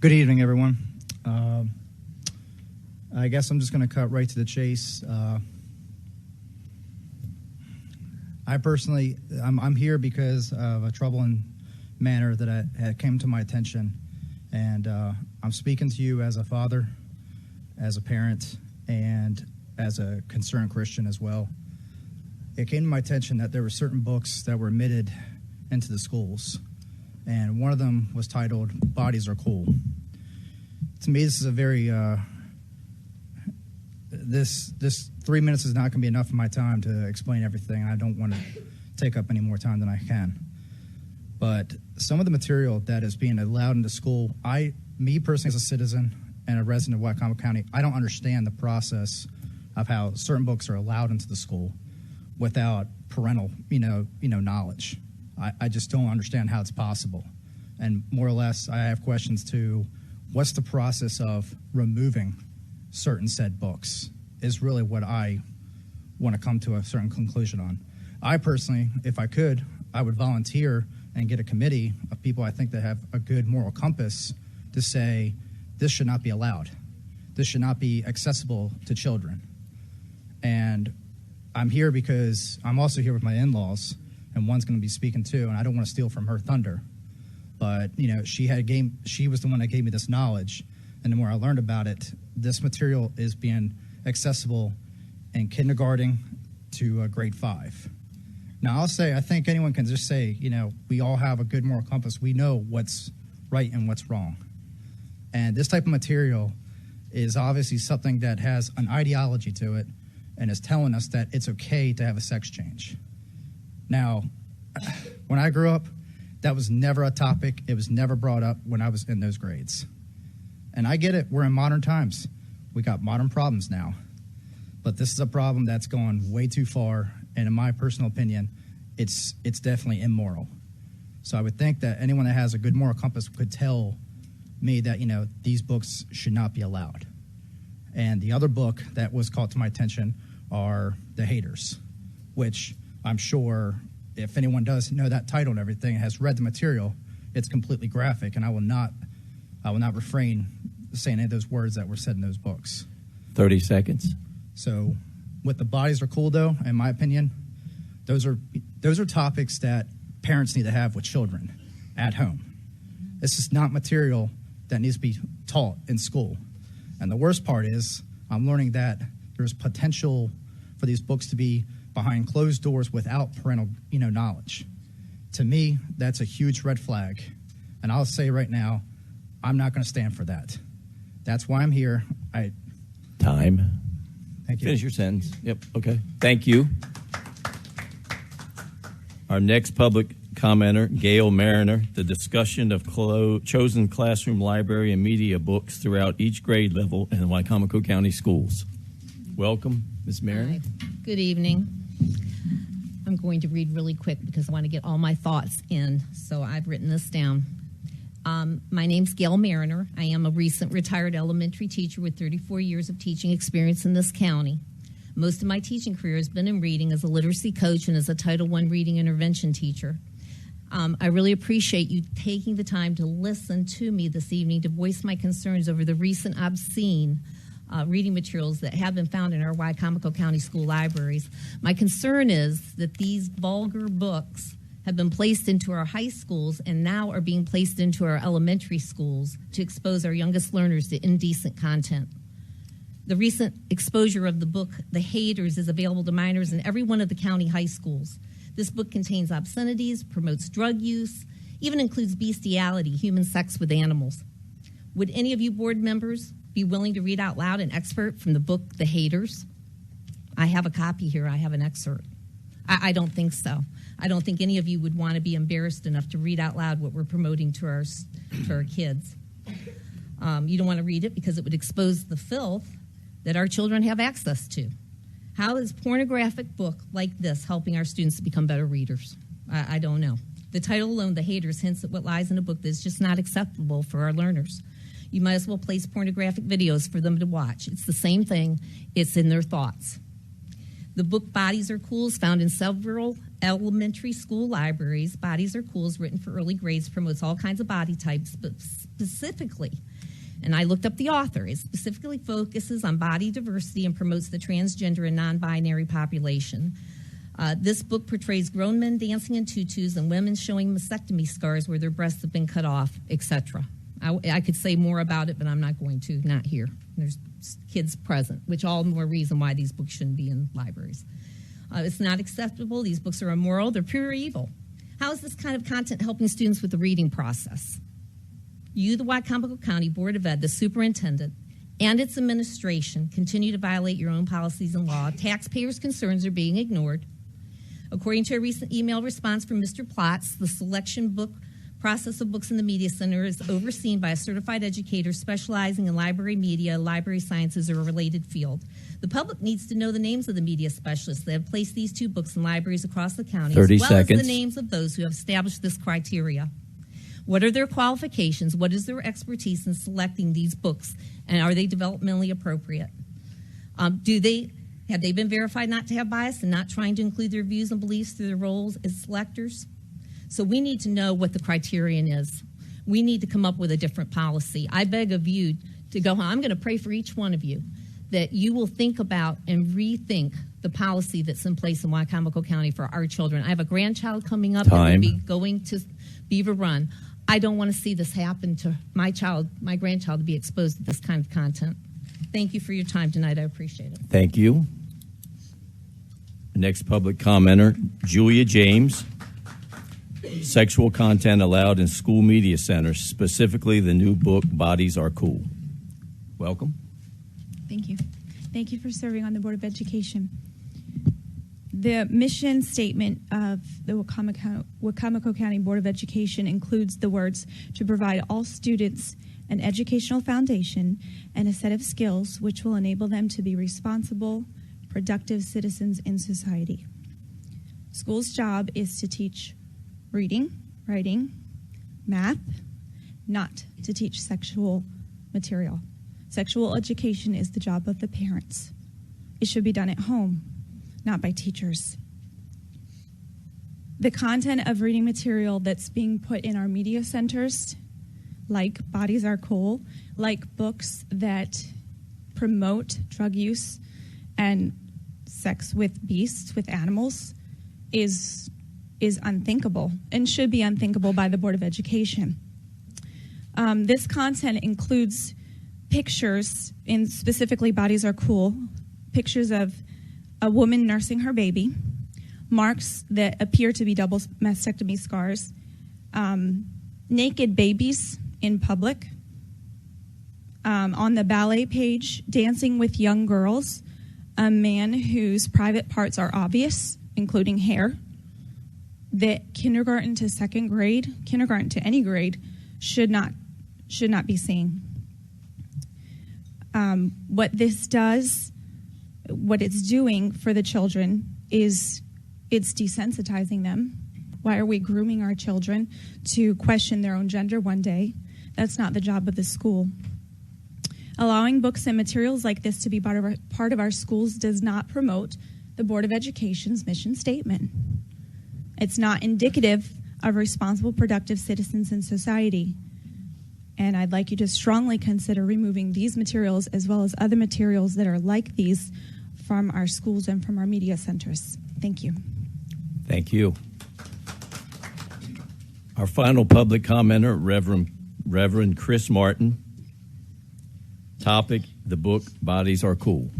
Good evening, everyone. I guess I'm just going to cut right to the chase. I personally, I'm here because of a troubling matter that had came to my attention, and I'm speaking to you as a father, as a parent, and as a concerned Christian as well. It came to my attention that there were certain books that were admitted into the schools, and one of them was titled "Bodies Are Cool." To me, this is a very this 3 minutes is not going to be enough of my time to explain everything. I don't want to take up any more time than I can. But some of the material that is being allowed into school, me personally as a citizen and a resident of Wycomico County, I don't understand the process of how certain books are allowed into the school without parental, knowledge. I just don't understand how it's possible. And more or less, I have questions to what's the process of removing certain said books is really what I want to come to a certain conclusion on. I personally, if I could, I would volunteer and get a committee of people I think that have a good moral compass to say this should not be allowed. This should not be accessible to children. And I'm here because I'm also here with my in-laws, and one's going to be speaking too, and I don't want to steal from her thunder. But, she was the one that gave me this knowledge, and the more I learned about it, this material is being accessible in kindergarten to grade 5. Now, I'll say, I think anyone can just say, we all have a good moral compass. We know what's right and what's wrong. And this type of material is obviously something that has an ideology to it and is telling us that it's okay to have a sex change. Now, when I grew up, that was never a topic. It was never brought up when I was in those grades. And I get it. We're in modern times. We got modern problems now. But this is a problem that's gone way too far. And in my personal opinion, it's definitely immoral. So I would think that anyone that has a good moral compass could tell me that, these books should not be allowed. And the other book that was called to my attention are The Haters, which I'm sure if anyone does know that title and everything, has read the material, it's completely graphic, and I will not refrain saying any of those words that were said in those books. 30 seconds. So, what the bodies are cool, though, in my opinion, those are topics that parents need to have with children at home. This is not material that needs to be taught in school. And the worst part is, I'm learning that there's potential for these books to be behind closed doors without parental, knowledge. To me, that's a huge red flag. And I'll say right now, I'm not going to stand for that. That's why I'm here. Time. Thank you. Finish your sentence. Yep. Okay. Thank you. Our next public commenter, Gail Mariner, the discussion of chosen classroom library and media books throughout each grade level in the Wycomico County Schools. Welcome, Ms. Mariner. Hi. Good evening. I'm going to read really quick because I want to get all my thoughts in, so I've written this down. My name's Gail Mariner. I am a recent retired elementary teacher with 34 years of teaching experience in this county. Most of my teaching career has been in reading as a literacy coach and as a Title I reading intervention teacher. I really appreciate you taking the time to listen to me this evening to voice my concerns over the recent obscene reading materials that have been found in our Wycomico County school libraries. My concern is that these vulgar books have been placed into our high schools and now are being placed into our elementary schools to expose our youngest learners to indecent content. The recent exposure of the book, The Haters, is available to minors in every one of the county high schools. This book contains obscenities, promotes drug use, even includes bestiality, human sex with animals. Would any of you board members be willing to read out loud an excerpt from the book, The Haters? I have a copy here. I have an excerpt. I don't think so. I don't think any of you would want to be embarrassed enough to read out loud what we're promoting to our kids. You don't want to read it because it would expose the filth that our children have access to. How is pornographic book like this helping our students to become better readers? I don't know. The title alone, The Haters, hints at what lies in a book that's just not acceptable for our learners. You might as well place pornographic videos for them to watch. It's the same thing. It's in their thoughts. The book Bodies Are Cool is found in several elementary school libraries. Bodies Are Cool is written for early grades, promotes all kinds of body types, but specifically And I looked up the author. It specifically focuses on body diversity and promotes the transgender and non-binary population. This book portrays grown men dancing in tutus and women showing mastectomy scars where their breasts have been cut off, etc. I could say more about it, but I'm not going to, not here. There's kids present, which all more reason why these books shouldn't be in libraries. It's not acceptable. These books are immoral. They're pure evil. How is this kind of content helping students with the reading process? You, the Wycomico County Board of Ed, the superintendent, and its administration continue to violate your own policies and law. Taxpayers' concerns are being ignored. According to a recent email response from Mr. Plotz, the selection book process of books in the Media Center is overseen by a certified educator specializing in library media, library sciences, or a related field. The public needs to know the names of the media specialists that have placed these 2 books in libraries across the county, 30 as well seconds. as the names of those who have established this criteria. What are their qualifications? What is their expertise in selecting these books? And are they developmentally appropriate? Have they been verified not to have bias and not trying to include their views and beliefs through their roles as selectors? So we need to know what the criterion is. We need to come up with a different policy. I beg of you to go home. I'm going to pray for each one of you that you will think about and rethink the policy that's in place in Wycomico County for our children. I have a grandchild coming up that will be going to Beaver Run. I don't want to see this happen to my grandchild to be exposed to this kind of content. Thank you for your time tonight. I appreciate it. Thank you. Next public commenter, Julia James. Sexual content allowed in school media centers, specifically the new book, Bodies Are Cool. Welcome. Thank you. Thank you for serving on the Board of Education. The mission statement of the Wicomico County Board of Education includes the words to provide all students an educational foundation and a set of skills which will enable them to be responsible, productive citizens in society. School's job is to teach reading, writing, math, not to teach sexual material. Sexual education is the job of the parents. It should be done at home, not by teachers. The content of reading material that's being put in our media centers, like Bodies Are Cool, like books that promote drug use and sex with beasts, with animals, is unthinkable and should be unthinkable by the Board of Education. This content includes pictures, in specifically Bodies Are Cool, pictures of a woman nursing her baby, marks that appear to be double mastectomy scars, naked babies in public, on the ballet page, dancing with young girls, a man whose private parts are obvious, including hair, that kindergarten to second grade, kindergarten to any grade, should not be seen. What this does, what it's doing for the children is it's desensitizing them. Why are we grooming our children to question their own gender one day? That's not the job of the school. Allowing books and materials like this to be part of our schools does not promote the Board of Education's mission statement. It's not indicative of responsible, productive citizens in society. And I'd like you to strongly consider removing these materials as well as other materials that are like these from our schools and from our media centers. Thank you. Thank you. Our final public commenter, Reverend Chris Martin. Topic, the book, Bodies Are Cool.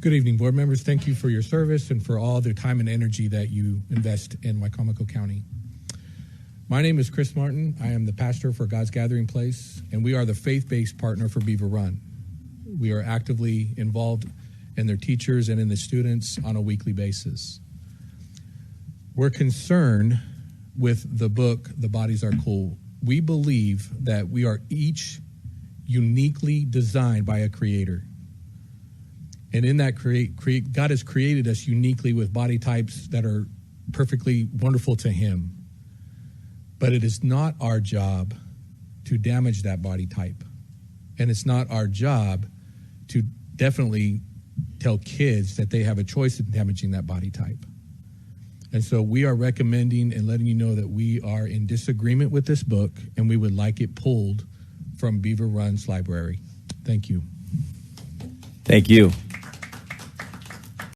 Good evening, board members. Thank you for your service and for all the time and energy that you invest in Wicomico County. My name is Chris Martin. I am the pastor for God's Gathering Place, and we are the faith-based partner for Beaver Run. We are actively involved in their teachers and in the students on a weekly basis. We're concerned with the book, The Bodies Are Cool. We believe that we are each uniquely designed by a creator. And in that God has created us uniquely with body types that are perfectly wonderful to Him. But it is not our job to damage that body type. And it's not our job to definitely tell kids that they have a choice in damaging that body type. And so we are recommending and letting you know that we are in disagreement with this book, and we would like it pulled from Beaver Run's library. Thank you. Thank you.